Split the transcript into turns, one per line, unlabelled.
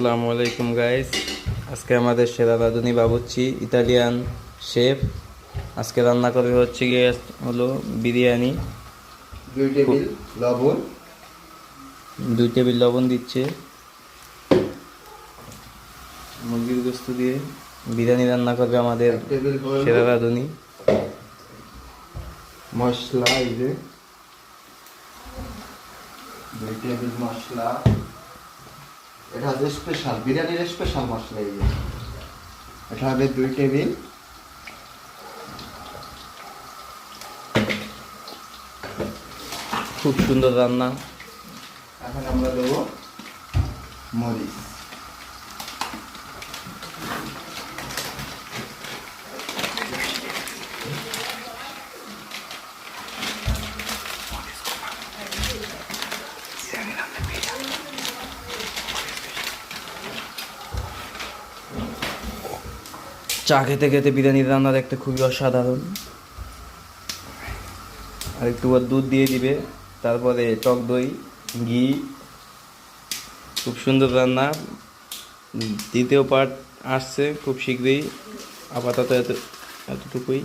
আসসালামু আলাইকুম গাইস। আজকে আমাদের সেরা রাঁধুনি বাবুর্চি ইতালিয়ান শেফ আজকে রান্না করবে হচ্ছে গিয়ে হলো বিরিয়ানি।
2 টেবিল লবণ,
2 টেবিল লবণ দিচ্ছে মুরগির গোস্ত দিয়ে বিরিয়ানি রান্না করবে আমাদের
1 টেবিল
সেরা রাঁধুনি।
মশলা, এই যে 2 টেবিল মশলা। এটা হচ্ছে স্পেশাল বিরিয়ানির স্পেশাল মশলা। এই যে এটা হবে 2 টেবিল।
খুব সুন্দর রান্না।
এখন আমরা দেবো মরিচ,
চা খেতে খেতে বিরিয়ানি রান্না দেখতে খুবই অসাধারণ। আর একটু দুধ দিয়ে দিবে, তারপরে টক দই, ঘি। খুব সুন্দর রান্না। দ্বিতীয় পার্ট আসছে খুব শীঘ্রই। আপাতত এতটুকুই।